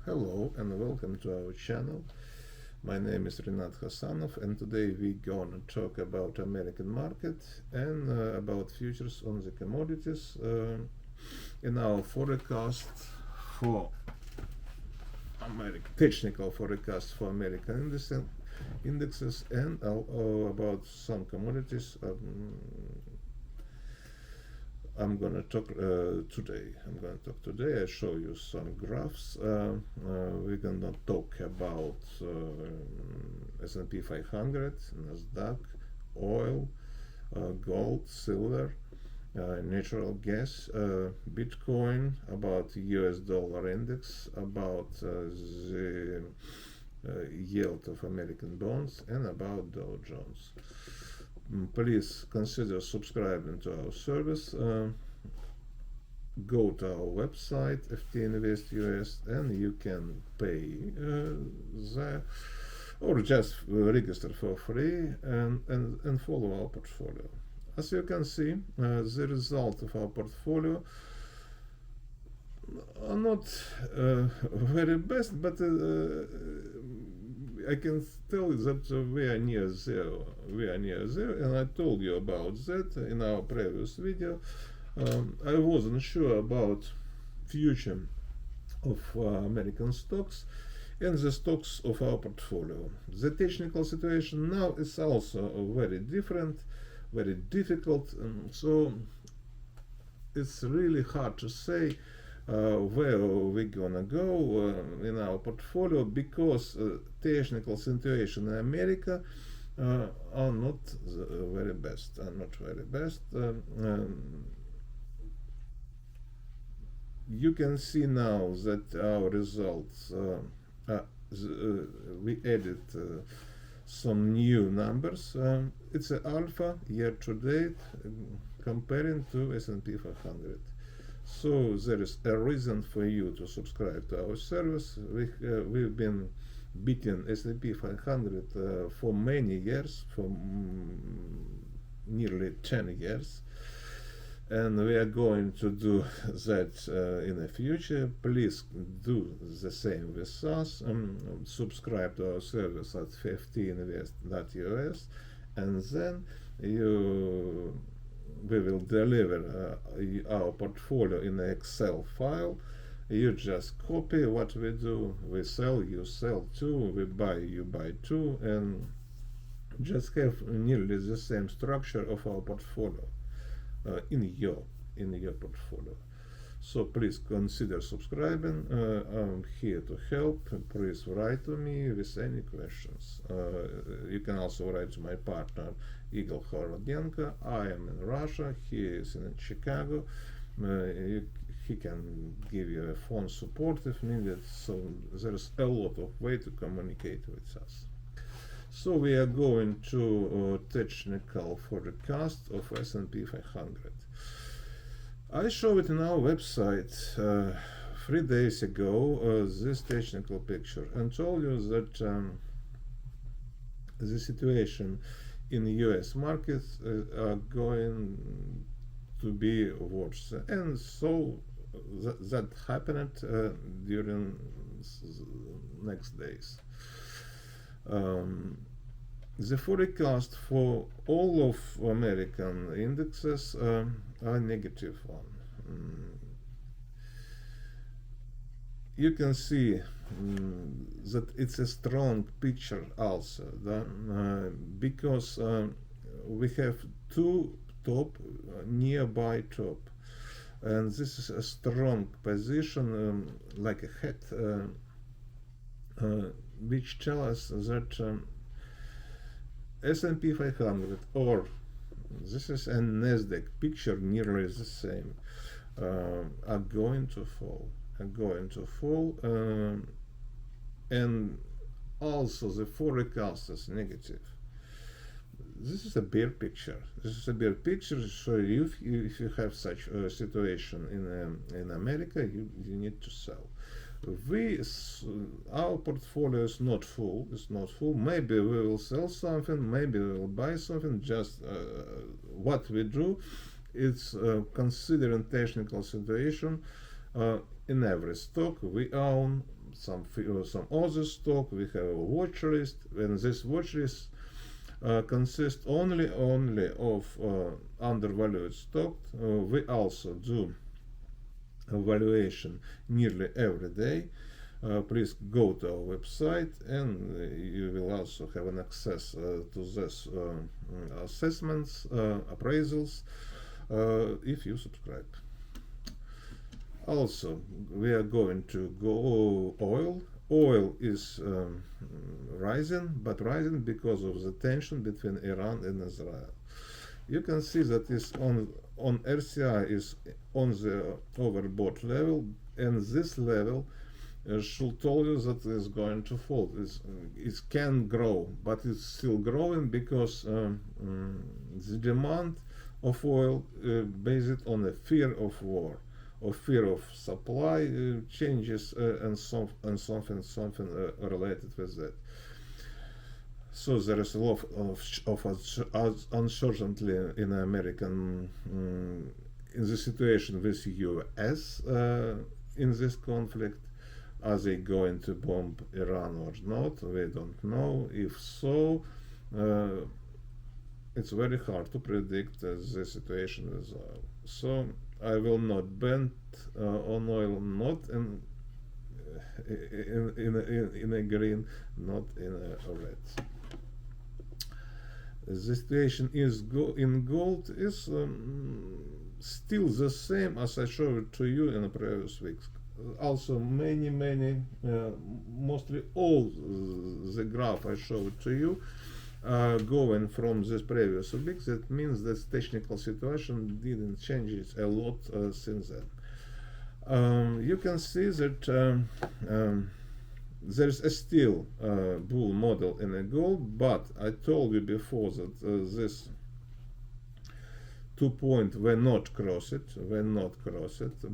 Hello and welcome to our channel. My name is Renat Hasanov, and today we're gonna talk about American market and about futures on the commodities in our forecast for technical forecast for American indexes and about some commodities. I'm gonna talk today. I show you some graphs. We're gonna talk about S&P 500, NASDAQ, oil, gold, silver, natural gas, Bitcoin, about US dollar index, about the yield of American bonds, and about Dow Jones. Please consider subscribing to our service. Go to our website FT Invest US and you can pay there or just register for free and follow our portfolio. As you can see, the result of our portfolio are not very best, but I can tell you that we are near zero. And I told you about that in our previous video. I wasn't sure about future of American stocks and the stocks of our portfolio. The technical situation now is also very different, very difficult, so it's really hard to say where we're gonna go in our portfolio, because technical situation in America are not very best. You can see now that our results, we added some new numbers. It's an alpha year to date comparing to S&P 500. So there is a reason for you to subscribe to our service. We've been beating S&P 500 for many years, for nearly 10 years. And we are going to do that in the future. Please do the same with us. Subscribe to our service at 15invest.us, and then we will deliver our portfolio in an Excel file. You just copy what we do. We sell, you sell too. We buy, you buy too, and just have nearly the same structure of our portfolio in your portfolio. So please consider subscribing. I'm here to help. Please write to me with any questions. You can also write to my partner Igor Horodenko. I am in Russia. He is in Chicago. He can give you a phone support if needed. So there's a lot of way to communicate with us. So we are going to technical forecast of S&P 500. I showed it in our website 3 days ago, this technical picture, and told you that the situation in the US markets are going to be worse, and so that happened during next days. The forecast for all of American indexes are negative one. You can see that it's a strong picture also, because we have two top nearby top, and this is a strong position, like a head, which tell us that S&P 500, or this is a NASDAQ picture, nearly the same, are going to fall, and also the forecast is negative. This is a bear picture. So if you have such a situation in America, you need to sell. Our portfolio is not full. Maybe we will sell something, maybe we will buy something. Just what we do is considering technical situation in every stock we own, some other stock. We have a watch list, and this watch list consists only of undervalued stock. We also do evaluation nearly every day. Please go to our website, and you will also have an access to this assessments, appraisals, if you subscribe. Also, we are going to go oil. Oil is rising, but rising because of the tension between Iran and Israel. You can see that is on RCI is on the overbought level, and this level should tell you that it's going to fall. It can grow, but it's still growing because the demand of oil based on a fear of war, or fear of supply changes, and something related with that. So there is a lot of uncertainty in American in the situation with US in this conflict. Are they going to bomb Iran or not? We don't know. If so, it's very hard to predict the situation with oil. So I will not bet on oil, not in a green, not in a red. The situation is in gold is still the same as I showed it to you in the previous weeks. Also, many, mostly all the graph I showed to you going from this previous week. That means that technical situation didn't change it a lot since then. You can see that there's a still bull model in a gold, but I told you before that this 2 point were not crossed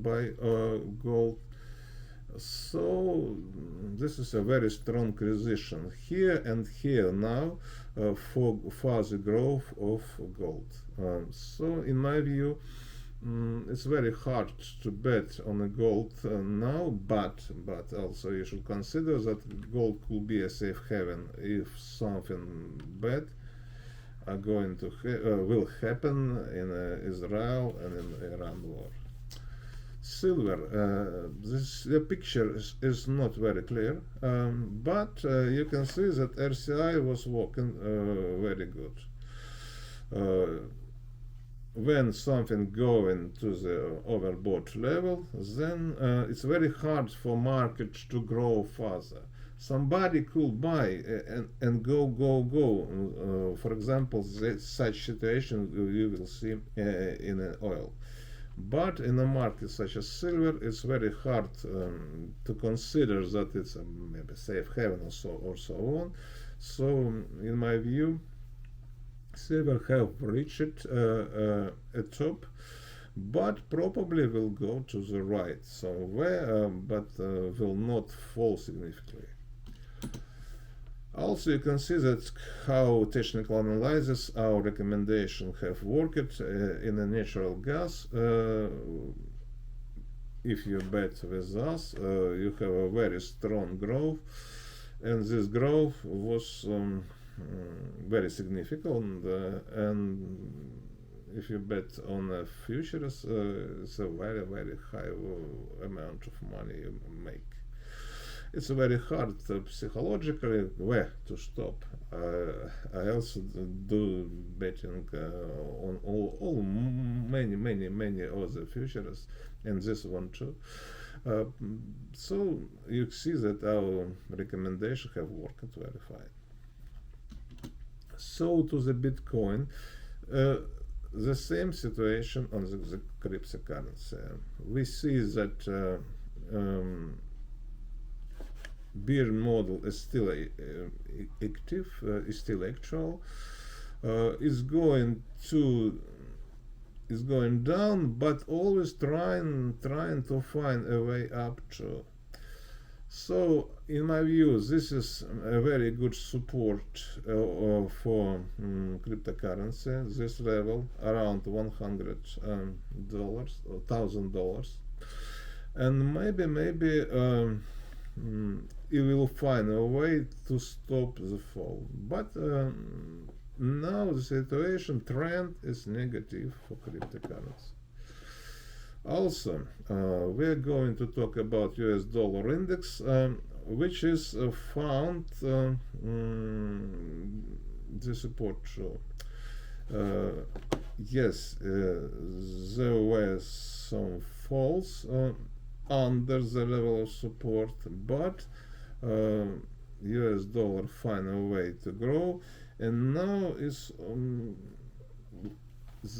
by gold. So this is a very strong position here and here now for further growth of gold. So in my view, it's very hard to bet on a gold now, but also you should consider that gold could be a safe haven if something bad are going to will happen in Israel and in Iran war. Silver, the picture is not very clear, but you can see that RCI was working very good. When something going to the overbought level, then it's very hard for market to grow further. Somebody could buy and go. For example, such situation you will see in oil. But in a market such as silver, it's very hard to consider that it's maybe safe haven or so on. So, in my view, silver have reached a top, but probably will go to the right somewhere, but will not fall significantly. Also, you can see that how technical analysis, our recommendation have worked in a natural gas. If you bet with us, you have a very strong growth, and this growth was very significant. And if you bet on a futures, it's a very high amount of money you make. It's very hard psychologically where to stop. I also do betting on all many other futures, and this one too. So you see that our recommendations have worked very fine. So to the Bitcoin, the same situation on the cryptocurrency. We see that bear model is still active, is still actual, is going down, but always trying to find a way up to. So in my view, this is a very good support for cryptocurrency. This level around $100 or $1,000, and maybe it will find a way to stop the fall. But now the situation trend is negative for cryptocurrency. Also, we're going to talk about US dollar index, which is found the support show. Yes, there were some falls under the level of support, but US dollar find a way to grow, and now is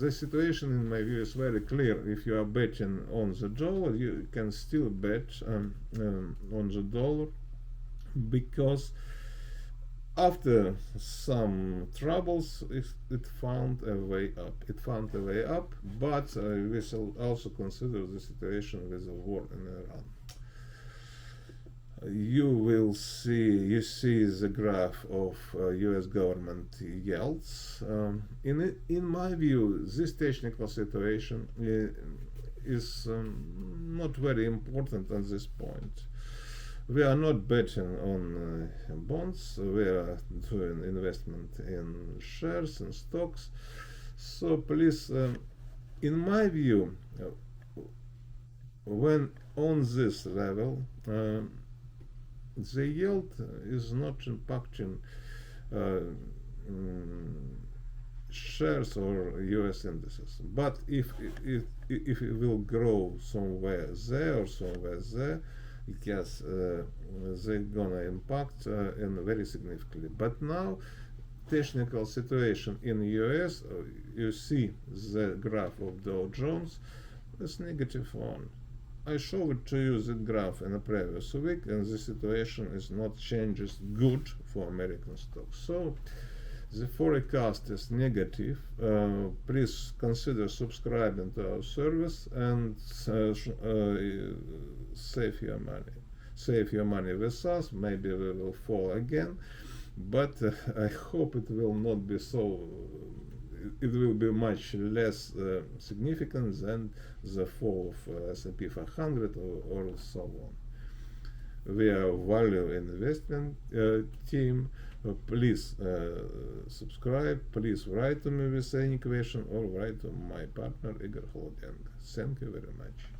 the situation in my view is very clear. If you are betting on the dollar, you can still bet on the dollar, because after some troubles, it found a way up. It found a way up, but we shall also consider the situation with the war in Iran. You see the graph of US government yields. In my view, this technical situation is not very important at this point. We are not betting on bonds, we are doing investment in shares and stocks. So please, in my view, when on this level, the yield is not impacting shares or US indices. But if it will grow somewhere there or somewhere there, yes, they're gonna impact very significantly. But now, technical situation in the US, you see the graph of Dow Jones is -1. I showed to you the graph in the previous week, and the situation is not changes good for American stocks. So the forecast is negative. Please consider subscribing to our service and save your money. Save your money with us. Maybe we will fall again, but I hope it will not be so. It will be much less significant than the fall of S&P 500 or so on. We are a value investment team. Please subscribe. Please write to me with any question or write to my partner Igor Holodenko. Thank you very much.